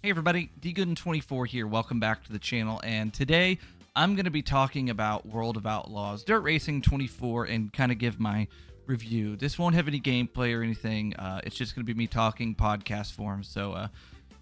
Hey everybody, DGooden24 here. Welcome back to the channel, and today I'm going to be talking about World of Outlaws, Dirt Racing 24, and kind of give my review. This won't have any gameplay or anything. It's just going to be me talking podcast form. So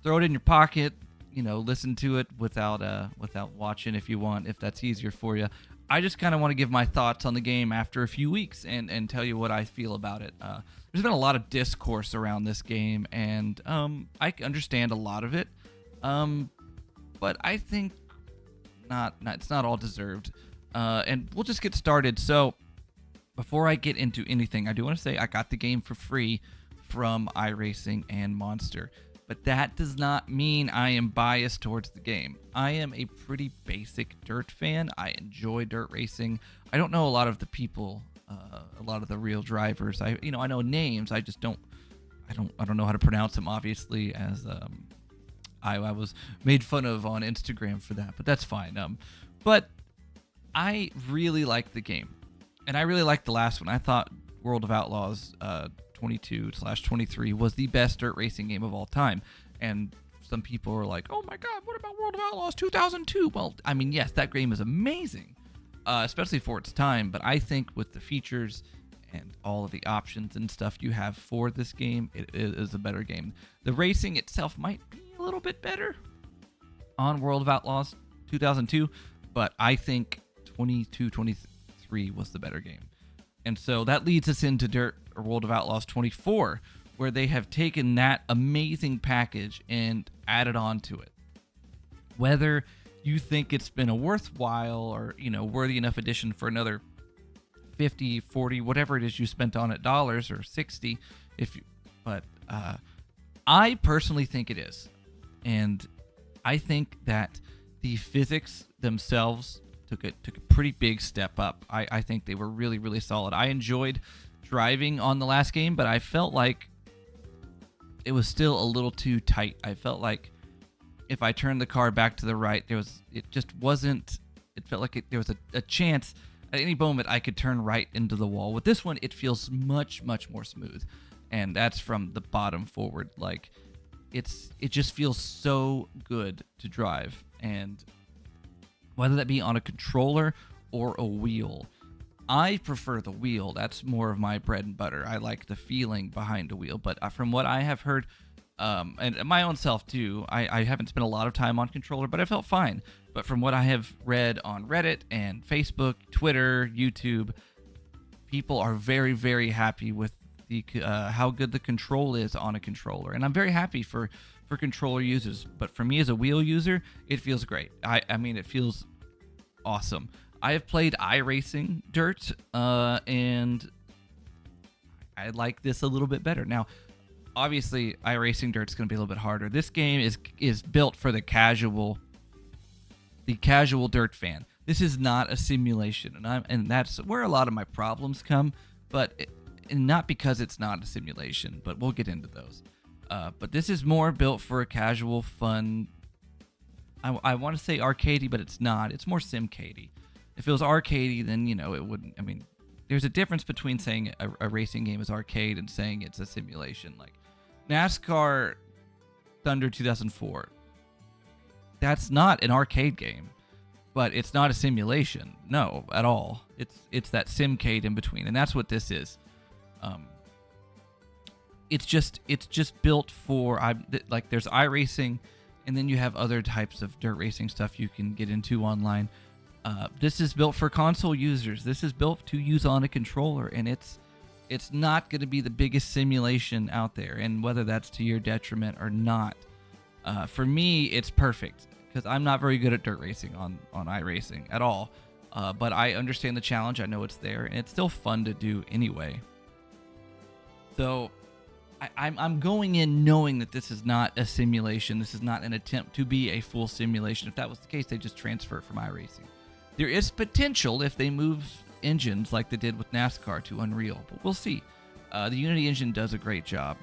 throw it in your pocket, listen to it without watching if you want, if that's easier for you. I just kind of want to give my thoughts on the game after a few weeks and tell you what I feel about it. There's been a lot of discourse around this game, and I understand a lot of it, but I think it's not all deserved. And we'll just get started. So before I get into anything, I do want to say I got the game for free from iRacing and Monster. But that does not mean I am biased towards the game. I am a pretty basic dirt fan. I enjoy dirt racing. I don't know a lot of the people, a lot of the real drivers. I know names. I just don't know how to pronounce them. Obviously, as I was made fun of on Instagram for that, but that's fine. But I really like the game, and I really liked the last one. I thought World of Outlaws 22/23 was the best dirt racing game of all time. And some people are like, oh my god, what about World of Outlaws 2002? Well, I mean, yes, that game is amazing, especially for its time, but I think with the features and all of the options and stuff you have for this game, it is a better game. The racing itself might be a little bit better on World of Outlaws 2002, but I think 22/23 was the better game. And so that leads us into World of Outlaws 24, where they have taken that amazing package and added on to it. Whether you think it's been a worthwhile or, worthy enough addition for another 50, 40, whatever it is you spent on it, dollars or 60, but I personally think it is. And I think that the physics themselves took a pretty big step up. I think they were really, really solid. I enjoyed driving on the last game, but I felt like it was still a little too tight. I felt like if I turned the car back to the right, it felt like there was a chance at any moment I could turn right into the wall. With this one, it feels much, much more smooth, and that's from the bottom forward. Like it just feels so good to drive, and whether that be on a controller or a wheel. I prefer the wheel. That's more of my bread and butter. I like the feeling behind a wheel. But from what I have heard, and my own self too, I haven't spent a lot of time on controller, but I felt fine. But from what I have read on Reddit and Facebook, Twitter, YouTube, people are very, very happy with the how good the control is on a controller. And I'm very happy for controller users. But for me as a wheel user, it feels great. I mean, it feels awesome. I have played iRacing Dirt, and I like this a little bit better. Now, obviously, iRacing Dirt is going to be a little bit harder. This game is built for the casual dirt fan. This is not a simulation, and that's where a lot of my problems come. And not because it's not a simulation, but we'll get into those. But this is more built for a casual, fun. I want to say arcadey, but it's not. It's more sim-cadey. If it was arcadey, then, it wouldn't. I mean, there's a difference between saying a racing game is arcade and saying it's a simulation. Like NASCAR Thunder 2004. That's not an arcade game, but it's not a simulation. No, at all. It's that simcade in between, and that's what this is. It's just built for there's iRacing, and then you have other types of dirt racing stuff you can get into online. This is built for console users. This is built to use on a controller, and it's not going to be the biggest simulation out there. And whether that's to your detriment or not, for me, it's perfect because I'm not very good at dirt racing on iRacing at all. But I understand the challenge. I know it's there, and it's still fun to do anyway. So I'm going in knowing that this is not a simulation. This is not an attempt to be a full simulation. If that was the case, they just transfer it from iRacing. There is potential if they move engines like they did with NASCAR to Unreal, but we'll see. The Unity engine does a great job,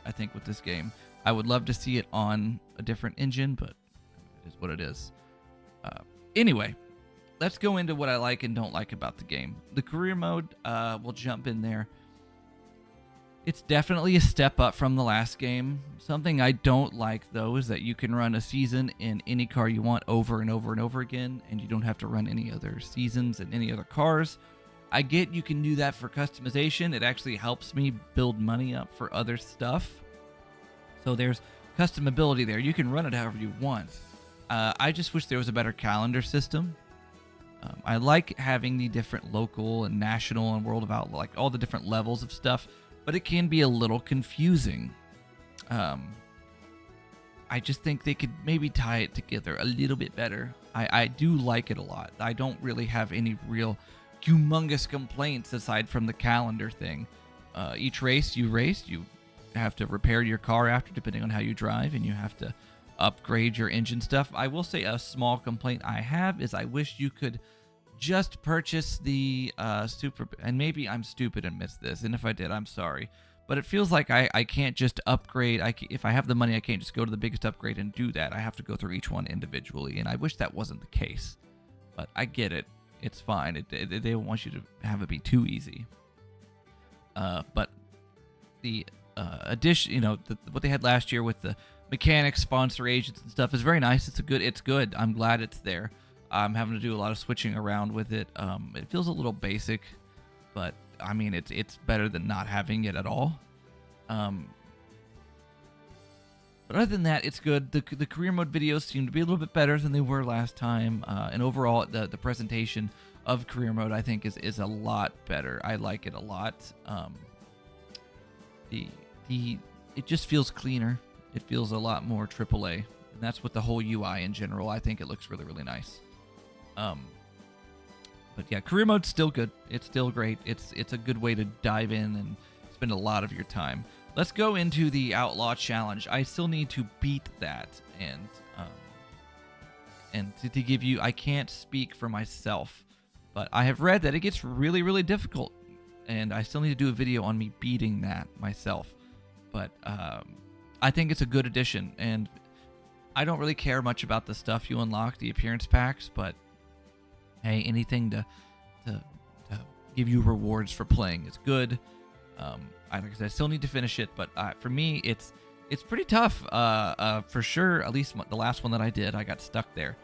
I think, with this game. I would love to see it on a different engine, but it is what it is. Anyway, let's go into what I like and don't like about the game. The career mode, we'll jump in there. It's definitely a step up from the last game. Something I don't like, though, is that you can run a season in any car you want over and over and over again, and you don't have to run any other seasons in any other cars. I get you can do that for customization. It actually helps me build money up for other stuff. So there's customability there. You can run it however you want. I just wish there was a better calendar system. I like having the different local and national and World of Outlaw, like all the different levels of stuff, but it can be a little confusing. I just think they could maybe tie it together a little bit better. I do like it a lot. I don't really have any real humongous complaints aside from the calendar thing. Each race you have to repair your car after, depending on how you drive, and you have to upgrade your engine stuff. I will say a small complaint I have is I wish you could just purchase the super, and maybe I'm stupid and missed this, and if I did, I'm sorry, but it feels like I can't just upgrade. If I have the money, I can't just go to the biggest upgrade and do that. I have to go through each one individually, and I wish that wasn't the case, but I get it. It's fine. They don't want you to have it be too easy. But the addition, what they had last year with the mechanics, sponsor agents, and stuff is very nice. It's good. I'm glad it's there. I'm having to do a lot of switching around with it. It feels a little basic, but I mean, it's better than not having it at all. But other than that, it's good. The career mode videos seem to be a little bit better than they were last time. And overall, the presentation of career mode, I think, is a lot better. I like it a lot. It just feels cleaner. It feels a lot more AAA. And that's with the whole UI in general. I think it looks really, really nice. But yeah, career mode's still good. It's still great. It's a good way to dive in and spend a lot of your time. Let's go into the Outlaw Challenge. I still need to beat that, and to give you, I can't speak for myself, but I have read that it gets really, really difficult, and I still need to do a video on me beating that myself. But I think it's a good addition, and I don't really care much about the stuff you unlock, the appearance packs, but hey, anything to give you rewards for playing is good. Like I said, I still need to finish it, but for me, it's pretty tough. For sure, at least the last one that I did, I got stuck there.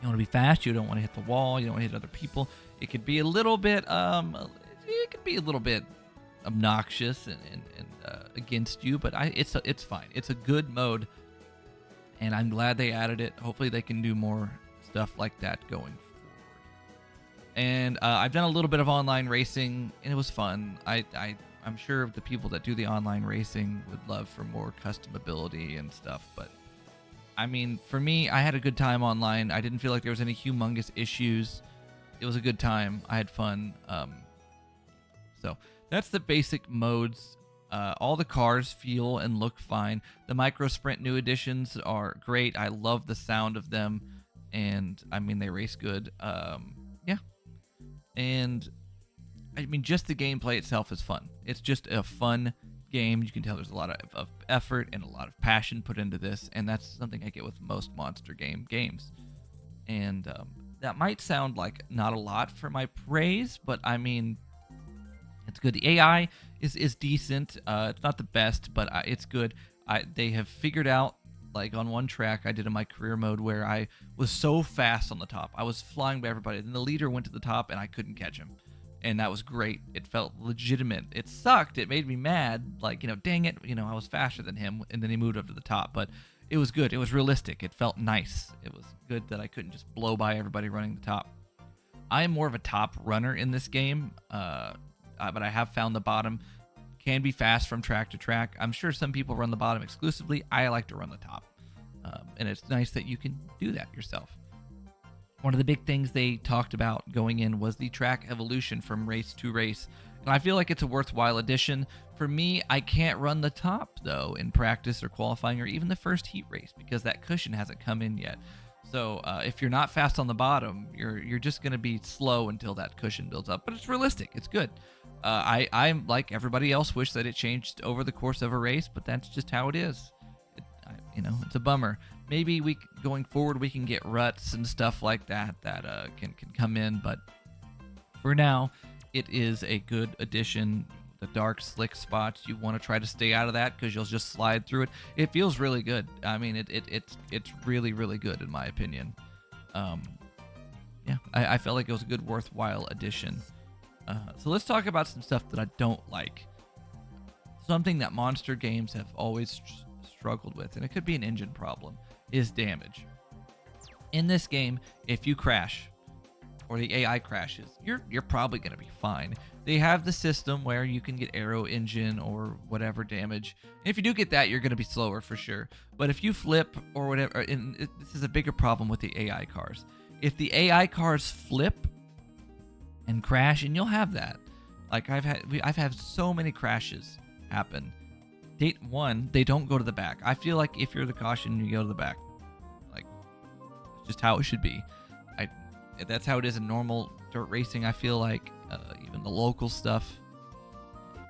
You want to be fast. You don't want to hit the wall. You don't want to hit other people. It could be a little bit. It could be a little bit obnoxious and against you, but it's fine. It's a good mode, and I'm glad they added it. Hopefully, they can do more stuff like that going forward. And I've done a little bit of online racing, and it was fun. I'm sure the people that do the online racing would love for more customability and stuff, but I mean, for me, I had a good time online. I didn't feel like there was any humongous issues. It was a good time. I had fun. So that's the basic modes. All the cars feel and look fine. The Micro Sprint new additions are great. I love the sound of them, and I mean, they race good. Yeah. And I mean, just the gameplay itself is fun. It's just a fun game. You can tell there's a lot of effort and a lot of passion put into this, and that's something I get with most monster games. And that might sound like not a lot for my praise, but I mean, it's good. The AI is decent. It's not the best, but it's good. They have figured out, like on one track I did in my career mode where I was so fast on the top. I was flying by everybody. Then the leader went to the top and I couldn't catch him. And that was great. It felt legitimate. It sucked. It made me mad. Like, dang it. I was faster than him. And then he moved up to the top. But it was good. It was realistic. It felt nice. It was good that I couldn't just blow by everybody running the top. I am more of a top runner in this game. But I have found the bottom can be fast from track to track. I'm sure some people run the bottom exclusively. I like to run the top. And it's nice that you can do that yourself. One of the big things they talked about going in was the track evolution from race to race. And I feel like it's a worthwhile addition. For me, I can't run the top, though, in practice or qualifying or even the first heat race because that cushion hasn't come in yet. So if you're not fast on the bottom, you're just going to be slow until that cushion builds up. But it's realistic. It's good. I'm like everybody else, wish that it changed over the course of a race, but that's just how it is. It's a bummer. Maybe going forward we can get ruts and stuff like that can come in, but for now it is a good addition. the dark, slick spots. You want to try to stay out of that because you'll just slide through it. It feels really good. I mean, it's really, really good in my opinion. Yeah, I felt like it was a good, worthwhile addition. So let's talk about some stuff that I don't like. Something that monster games have always struggled with, and it could be an engine problem, is damage. In this game, if you crash, or the AI crashes, you're probably going to be fine. They have the system where you can get arrow engine or whatever damage. And if you do get that, you're going to be slower for sure. But if you flip or whatever, and this is a bigger problem with the AI cars. If the AI cars flip and crash, and you'll have that. Like I've had so many crashes happen. Date one, they don't go to the back. I feel like if you're the caution, you go to the back. Like, it's just how it should be. That's how it is in normal dirt racing. I feel like even the local stuff,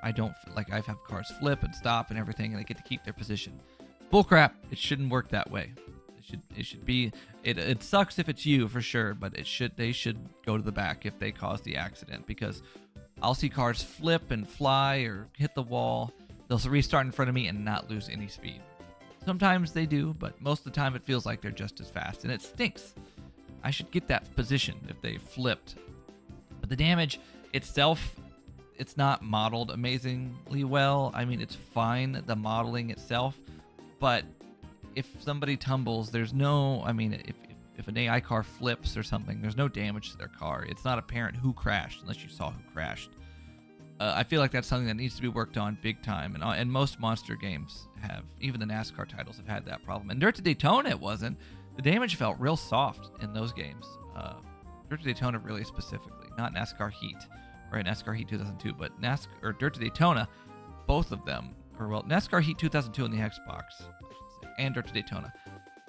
I don't like. I've had cars flip and stop and everything, and they get to keep their position. Bullcrap. It shouldn't work that way. It should be. It sucks if it's you for sure, but they should go to the back if they cause the accident, because I'll see cars flip and fly or hit the wall. They'll restart in front of me and not lose any speed. Sometimes they do, but most of the time it feels like they're just as fast, and it stinks. I should get that position if they flipped. But the damage itself, it's not modeled amazingly well. I mean, it's fine, the modeling itself, but if somebody tumbles, there's no, I mean, if an AI car flips or something, there's no damage to their car. It's not apparent who crashed unless you saw who crashed. I feel like that's something that needs to be worked on big time, and most monster games have. Even the NASCAR titles have had that problem. And Dirt to Daytona, it wasn't. The damage felt real soft in those games. Dirt to Daytona really specifically, not NASCAR Heat, or NASCAR Heat 2002, but Dirt to Daytona, both of them, or well, NASCAR Heat 2002 on the Xbox, I should say, and Dirt to Daytona.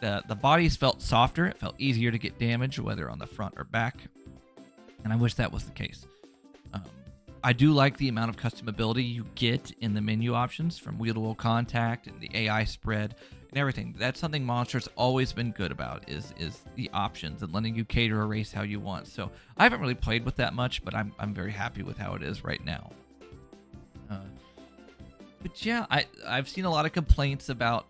The bodies felt softer. It felt easier to get damage, whether on the front or back, and I wish that was the case. I do like the amount of customability you get in the menu options, from wheel-to-wheel contact and the AI spread and everything. That's something Monster's always been good about, is the options and letting you cater a race how you want. So I haven't really played with that much, but I'm very happy with how it is right now. But yeah, I've seen a lot of complaints about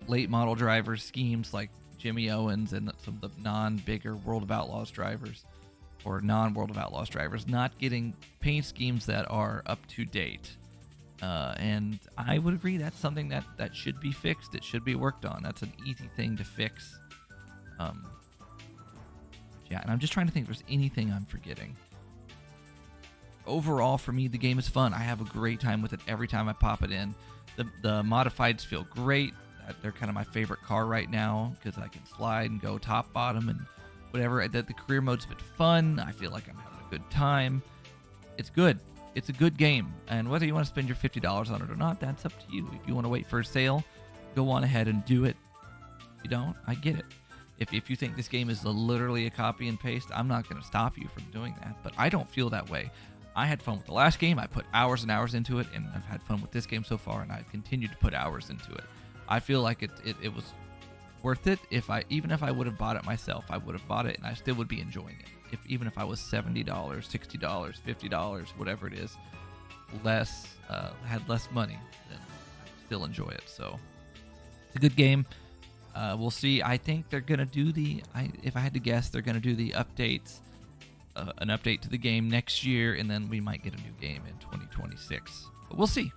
late model driver schemes like Jimmy Owens and some of the non-bigger World of Outlaws drivers, or non-World of Outlaws drivers, not getting paint schemes that are up to date. And I would agree that's something that should be fixed. It should be worked on. That's an easy thing to fix. Yeah, and I'm just trying to think if there's anything I'm forgetting. Overall, for me, the game is fun. I have a great time with it every time I pop it in. The modifieds feel great. They're kind of my favorite car right now because I can slide and go top, bottom, and whatever. The career mode's been fun. I feel like I'm having a good time. It's good. It's a good game. And whether you want to spend your $50 on it or not, that's up to you. If you want to wait for a sale, go on ahead and do it. If you don't, I get it. If you think this game is literally a copy and paste, I'm not going to stop you from doing that. But I don't feel that way. I had fun with the last game. I put hours and hours into it, and I've had fun with this game so far, and I've continued to put hours into it. I feel like it was worth it. Even if I would have bought it myself, I would have bought it, and I still would be enjoying it. Even if I was $70, $60, $50, whatever it is, had less money, then I'd still enjoy it. So it's a good game. We'll see. I think they're gonna do if I had to guess, they're gonna do the updates, an update to the game next year, and then we might get a new game in 2026. But we'll see.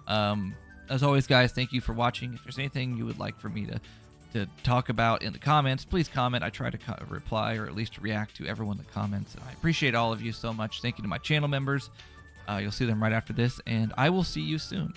As always, guys, thank you for watching. If there's anything you would like for me to talk about in the comments, please comment. I try to reply or at least react to everyone that comments. And I appreciate all of you so much. Thank you to my channel members. You'll see them right after this, and I will see you soon.